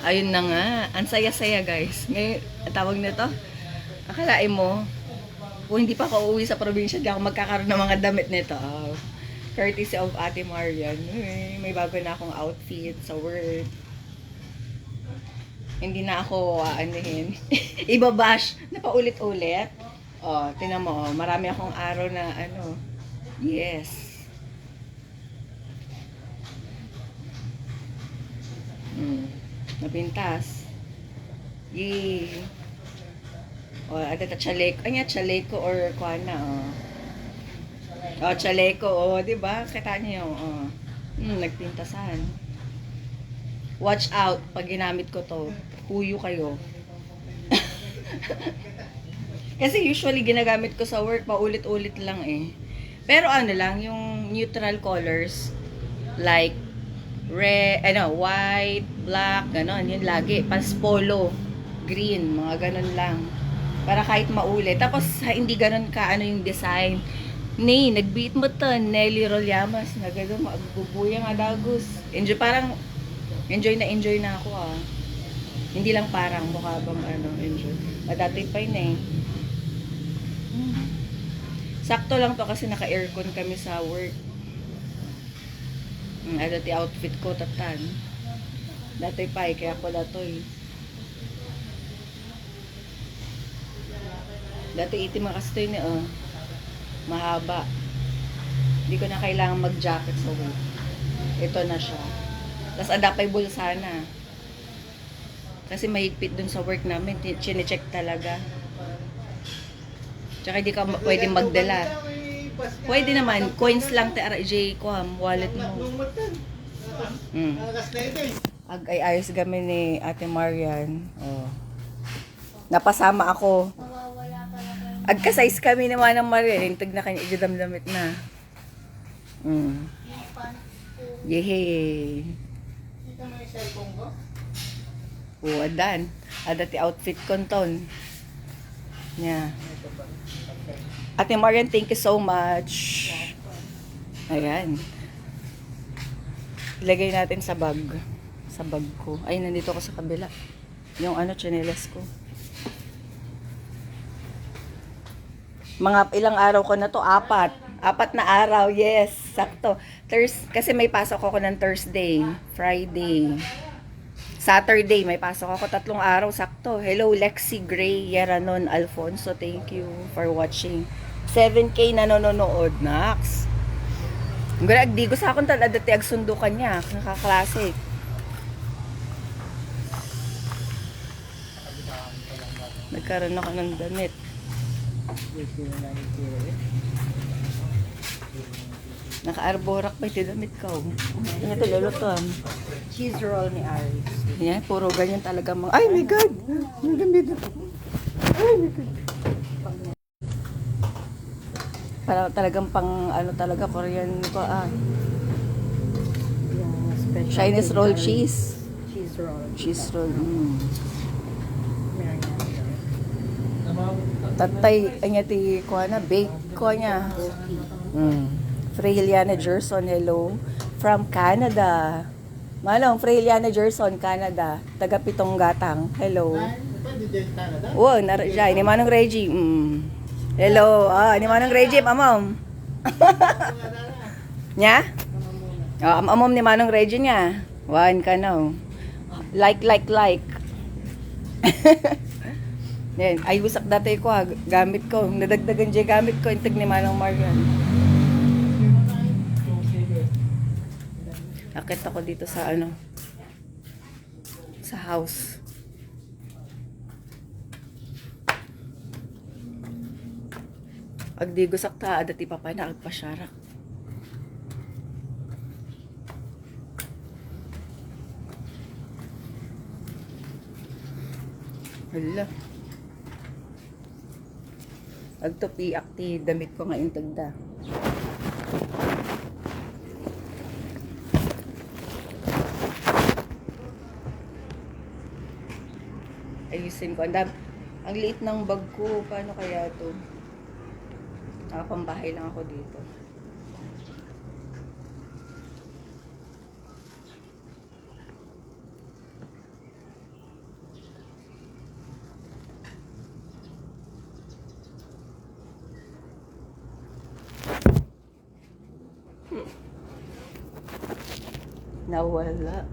Ayun na nga. Ang saya-saya guys. Ngayon, ang tawag nito, akalain mo, kung hindi pa ako uuwi sa probinsya, di ako magkakaroon ng mga damit nito. Oh. Courtesy of Ate Marian. May bago na akong outfit sa work. Hindi na ako aanihin. Ibabash na paulit-ulit. Oh, tinan mo, oh, marami akong araw na ano. Yes. Napintas. Yay. O, ada ta chaleko. Anya chaleko or kuana, oh. Oh, chaleko, oh, 'di ba? Kita niyo, oh. Nagpintasan. Watch out pag ginamit ko 'to. Huyo kayo. Kasi usually ginagamit ko sa work paulit-ulit lang eh. Pero ano lang, yung neutral colors like red, white, black, ganon, yun lagi. Pas polo, green, mga ganon lang. Para kahit maulit. Tapos, hindi ganon ka, yung design. Nagbeat mo to, Nelly Rolamas, na ganon, magbubuyang adagos. Enjoy na ako ah. Hindi lang parang mukha bang enjoy. Dati pa yun eh. Sakto lang to kasi naka-aircon kami sa work. Dati outfit ko, tatan. Dati pa eh, kaya ko dato eh. Dati itim ang kastoy niya, oh. Mahaba. Hindi ko na kailangan mag-jacket sa work. Ito na siya. Tapos adapay bulsa na. Kasi mahigpit dun sa work namin. Chine-check talaga. Tsaka hindi ka pwedeng magdala. Pwede naman. Coins lang te RJ ko wallet mo. Ay ayos kami ni Ate Marian. Oh. Napasama ako. Agka-size kami naman ng Marian. Hintag na kanya idamdamit na. Yehey. Kita mo yung cellphone ko? Oh, adan. Adati outfit konton. Yeah. Ate Marian, thank you so much. Ayan. Ilagay natin sa bag. Sa bag ko. Ay, nandito ako sa kabila. Yung chinelas ko. Mga ilang araw ko na to? 4. 4 na araw, yes. Sakto. Kasi may pasok ako ng Thursday, Friday, Saturday, may pasok ako 3 araw, sakto. Hello, Lexi Gray, Yeranon Alfonso, thank you for watching. 7K na nanonood, Nax. Di ko sa akong dati agsundukan niya, nakaklase. Nagkaroon ako ng damit. Naka-arborak pa ito damit ko. Ano ito, lulutuan? Cheese roll ni Aris. Yan, puro ganyan talaga mga... Ay, my God! Ang ganda dito. Ay, my God. Para talagang pang, talaga, Korean ko, Yeah, Chinese roll cheese. Cheese roll. Cheese roll, Tatay, anya ti, kuha na, bake ko niya. Freiliana Gerson, hello. From Canada. Malong, Freiliana Gerson, Canada. Taga Pitong Gatang, hello. Pwede din Canada? Oo, narajay. Ni Manong Reggie. Hello. Ni Manong Reggie, amom. Nya? Amom ni Manong Reggie niya. One ka na. Like. Yan. Ay, usak dati ko gamit ko. Nadagdagan dyan gamit ko. Intag ni Manong Marian. Akit ako dito sa sa house. Agdi gusak ta dati papay na agpasyarak. Hala. Agtupi akti damit ko nga intagda. Ayusin ko. Ang liit ng bag ko. Paano kaya to? Nakapambahay lang ako dito. Nawala.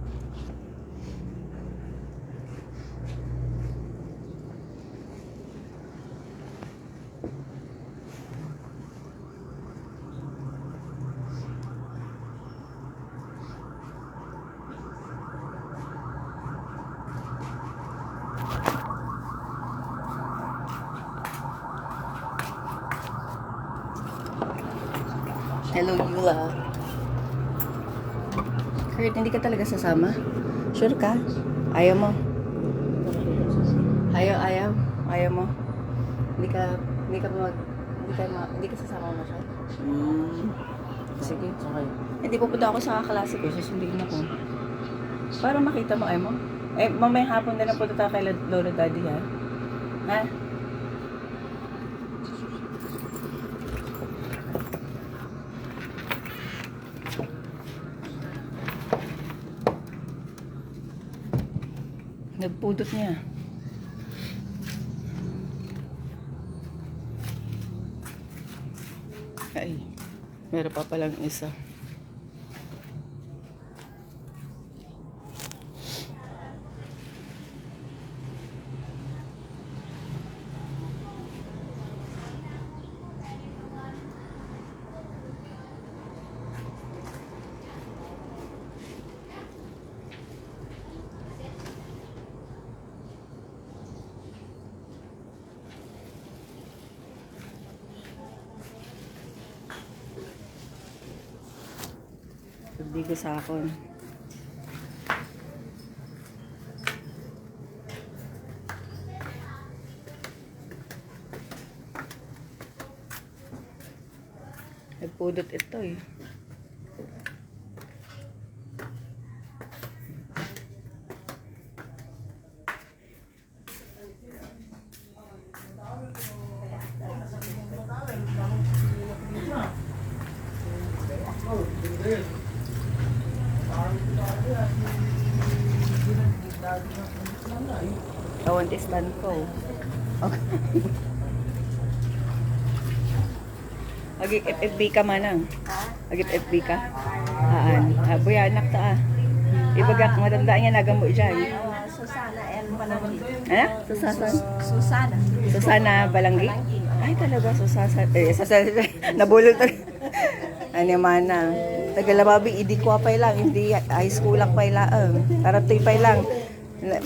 Hello, Yula. Kurt, hindi ka talaga sasama? Sure ka? Ayaw mo? Ayaw mo? Hindi ka sasama mo siya? Sige. Okay. Hindi pupunta ako sa kaklase ko, susundin ako. Para makita mo, ayaw mo? Mamaya hapon na lang punta tayo kay Lolo Daddy, ha? Ha? Nagpudot niya. Ay, meron pa palang isa. Hindi ko sakon. Nagpudot ito eh. Kawan stand ko. Okay. Agit FB ka manang. Agit FB ka. Haan. Buya anak ta ah. Ibagak matanda niya nagamo diyan. Susana L. Balanggi. Susana. Susana Balanggi. Ay talaga Susana. Nabulol talaga. Ano manang. Tagalamabi idi ko pa lang, hindi high school lang pa lang. Aratoy pa lang.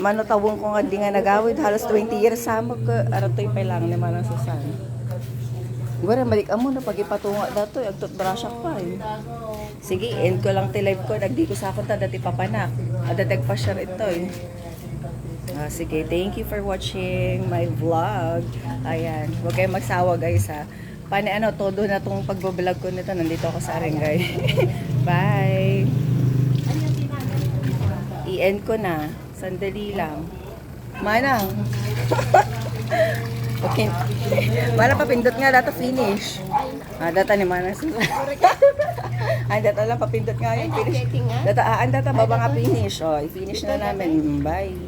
Mano tawong ko nga di nga nagawid halos 20 years sama ko aratoy pa lang ni manang Susana. Gura balik amo na pagipatunga dato ang toothbrush pa eh. Sige, end ko lang ti live ko nagdi ko sa akon ta dati papanak. Adatag pa share ito eh. Sige, thank you for watching my vlog. Ayan, huwag kayong magsawa guys ha. Todo na tong pagbablog ko nito. Nandito ako sa Arengay. Bye! I-end ko na. Sandali lang. Manang! Okay. Mana papindot nga data finish. Data ni Manang. Data lang papindot nga yung finish. Data baba nga finish. I-finish na namin. Bye!